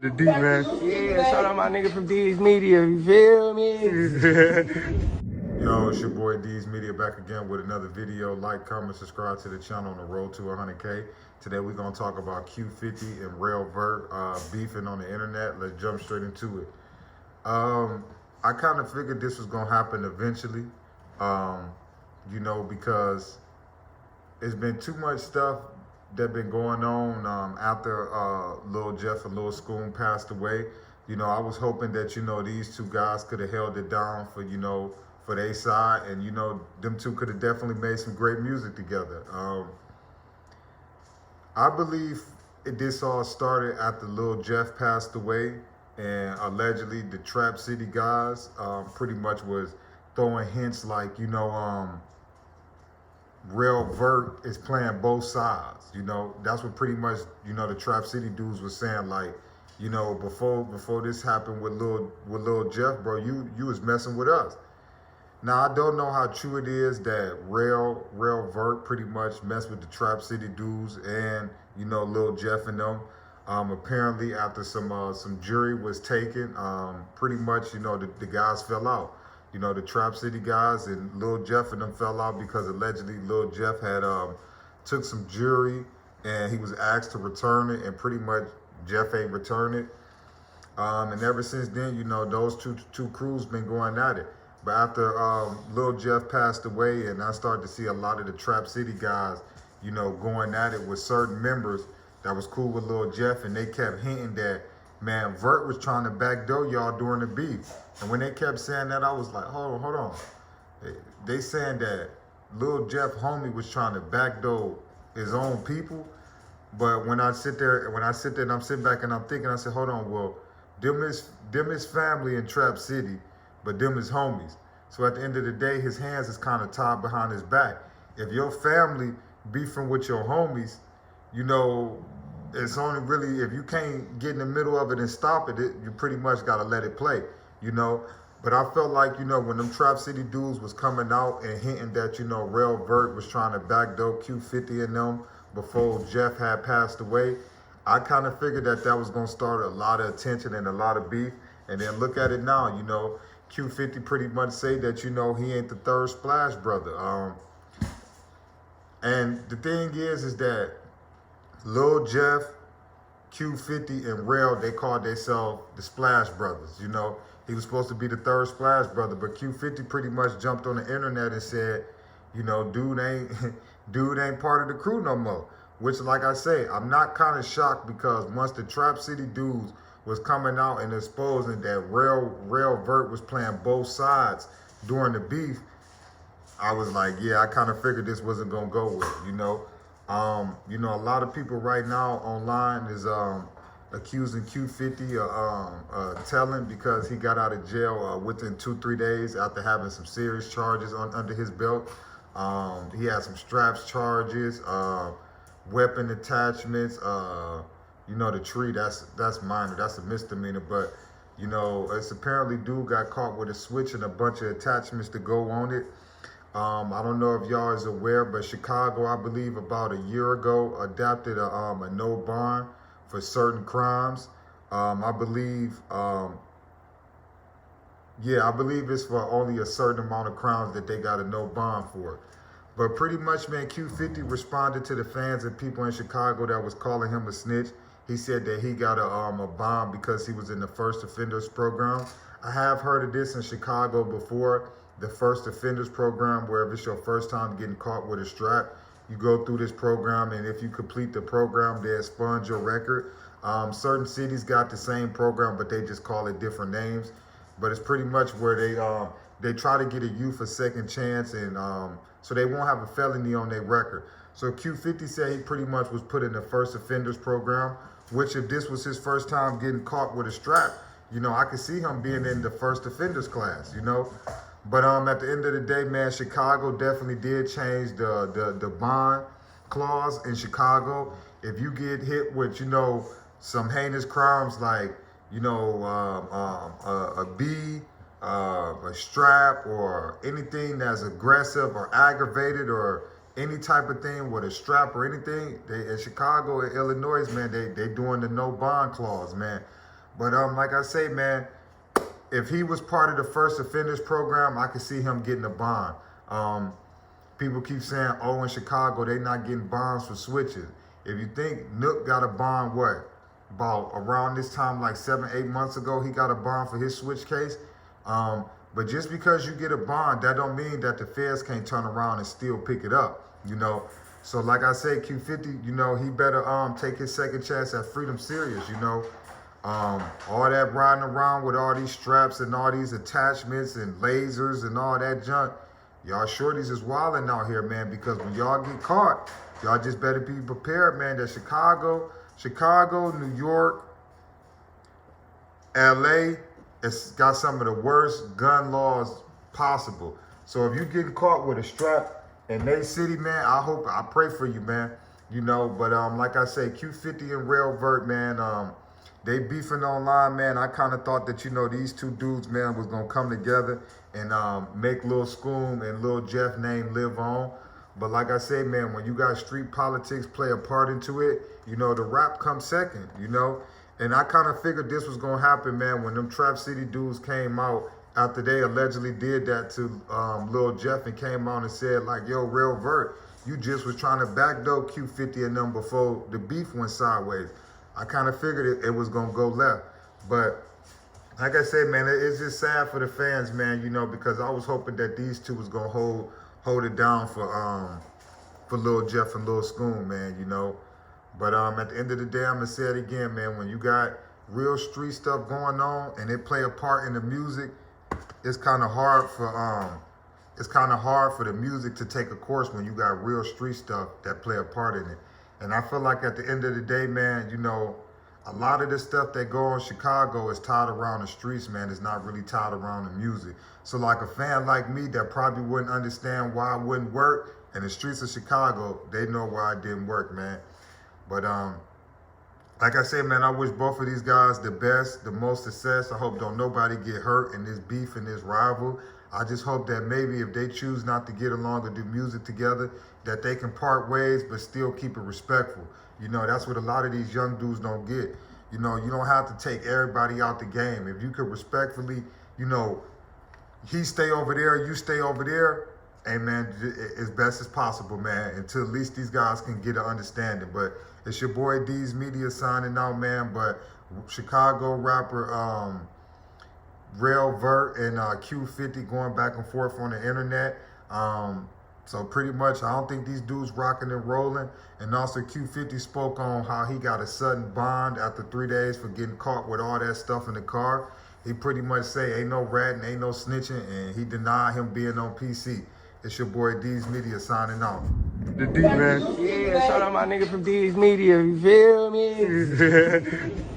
The D, man. Yeah, shout out my nigga from D's Media, you feel me? Yo, it's your boy D's Media back again with another video. Like, comment, subscribe to the channel on the road to 100K. Today we're going to talk about Q50 and Rell Vert beefing on the internet. Let's jump straight into it. I kind of figured this was going to happen eventually, because it's been too much stuff that been going on after Lil Jeff and Lil Scoon passed away. I was hoping that, these two guys could have held it down for, for their side, and, them two could have definitely made some great music together. I believe this all started after Lil Jeff passed away, and allegedly the Trap City guys pretty much was throwing hints like, Rell Vert is playing both sides. That's what pretty much, the Trap City dudes was saying, like, before this happened with Lil Jeff, bro, you was messing with us. Now, I don't know how true it is that Rell Vert pretty much messed with the Trap City dudes and, Lil Jeff and them. Apparently, after some jury was taken, pretty much, the guys fell out. The Trap City guys and Lil Jeff and them fell out because allegedly Lil Jeff had took some jury and he was asked to return it, and pretty much Jeff ain't returned it. And ever since then, those two crews been going at it. But after Lil Jeff passed away, and I started to see a lot of the Trap City guys, going at it with certain members that was cool with Lil Jeff, and they kept hinting that, man, Vert was trying to backdoor y'all during the beef. And when they kept saying that, I was like, hold on. They saying that Lil Jeff homie was trying to backdoor his own people. But when I sit there and I'm sitting back and I'm thinking, I said, hold on, well, them is family in Trap City, but them is homies. So at the end of the day, his hands is kind of tied behind his back. If your family beefing with your homies, it's only really, if you can't get in the middle of it and stop it, you pretty much got to let it play, But I felt like, when them Trap City dudes was coming out and hinting that, Rell Vert was trying to backdoor Q50 and them before Jeff had passed away, I kind of figured that was going to start a lot of attention and a lot of beef. And then look at it now, Q50 pretty much say that, he ain't the third Splash brother. And the thing is that Lil Jeff, Q50, and Rell, they called themselves the Splash Brothers. He was supposed to be the third Splash brother, but Q50 pretty much jumped on the internet and said, dude ain't part of the crew no more. Which, like I say, I'm not kind of shocked, because once the Trap City dudes was coming out and exposing that Rell Vert was playing both sides during the beef, I was like, yeah, I kind of figured this wasn't gonna go well, a lot of people right now online is accusing Q50 of telling, because he got out of jail within 2-3 days after having some serious charges under his belt. He had some straps charges, weapon attachments, the tree, that's minor, that's a misdemeanor, but it's apparently dude got caught with a switch and a bunch of attachments to go on it. I don't know if y'all is aware, but Chicago, I believe about a year ago, adopted a no bond for certain crimes. I believe it's for only a certain amount of crimes that they got a no bond for. But pretty much, man, Q50 responded to the fans and people in Chicago that was calling him a snitch. He said that he got a bond because he was in the first offenders program. I have heard of this in Chicago before. The first offenders program, where if it's your first time getting caught with a strap, you go through this program, and if you complete the program, they expunge your record. Certain cities got the same program, but they just call it different names. But it's pretty much where they try to get a youth a second chance, and so they won't have a felony on their record. So Q50 said he pretty much was put in the first offenders program, which if this was his first time getting caught with a strap, I could see him being in the first offenders class, But at the end of the day, man, Chicago definitely did change the bond clause in Chicago. If you get hit with, some heinous crimes like, a bee, a strap, or anything that's aggressive or aggravated, or any type of thing with a strap or anything, in Chicago and Illinois, man, they doing the no bond clause, man. But like I say, man, if he was part of the first offenders program, I could see him getting a bond. People keep saying, oh, in Chicago, they not getting bonds for switches. If you think Nook got a bond, what? About around this time, like 7-8 months ago, he got a bond for his switch case. But just because you get a bond, that don't mean that the feds can't turn around and still pick it up, you know. So like I said, Q50, you know, he better take his second chance at freedom serious, you know. All that riding around with all these straps and all these attachments and lasers and all that junk, y'all shorties is wilding out here, man, because when y'all get caught, y'all just better be prepared, man, that Chicago, New York, LA, it's got some of the worst gun laws possible. So if you getting caught with a strap in they city, man, I pray for you, man. You know, but like I say, Q50 and Rell Vert, man, they beefing online, man. I kind of thought that, you know, these two dudes, man, was gonna come together and make Lil Scoom and Lil Jeff name live on. But like I say, man, when you got street politics play a part into it, you know, the rap comes second, you know. And I kind of figured this was going to happen, man, when them Trap City dudes came out after they allegedly did that to Lil Jeff and came on and said, like, yo, Rell Vert, you just was trying to backdoor Q50 and them before the beef went sideways. I kind of figured it was going to go left. But like I said, man, it's just sad for the fans, man, you know, because I was hoping that these two was going to hold it down for Lil Jeff and Lil Scoom, man, you know. But at the end of the day, I'm gonna say it again, man. When you got real street stuff going on and it play a part in the music, it's kind of hard for the music to take a course when you got real street stuff that play a part in it. And I feel like at the end of the day, man, you know, a lot of the stuff that go on in Chicago is tied around the streets, man. It's not really tied around the music. So like a fan like me that probably wouldn't understand why it wouldn't work in the streets of Chicago, they know why it didn't work, man. But like I said, man, I wish both of these guys the best, the most success. I hope don't nobody get hurt in this beef and this rival. I just hope that maybe if they choose not to get along or do music together, that they can part ways but still keep it respectful. You know, that's what a lot of these young dudes don't get. You know, you don't have to take everybody out the game. If you could respectfully, you know, he stay over there, you stay over there, hey, man, as best as possible, man, until at least these guys can get an understanding. But it's your boy D's Media signing out, man. But Chicago rapper Rell Vert and Q50 going back and forth on the internet. So pretty much, I don't think these dudes rocking and rolling. And also Q50 spoke on how he got a sudden bond after 3 days for getting caught with all that stuff in the car. He pretty much say ain't no ratting, ain't no snitching, and he denied him being on PC. It's your boy D's Media signing out. The D, man. Yeah, shout out my nigga from D's Media, you feel me?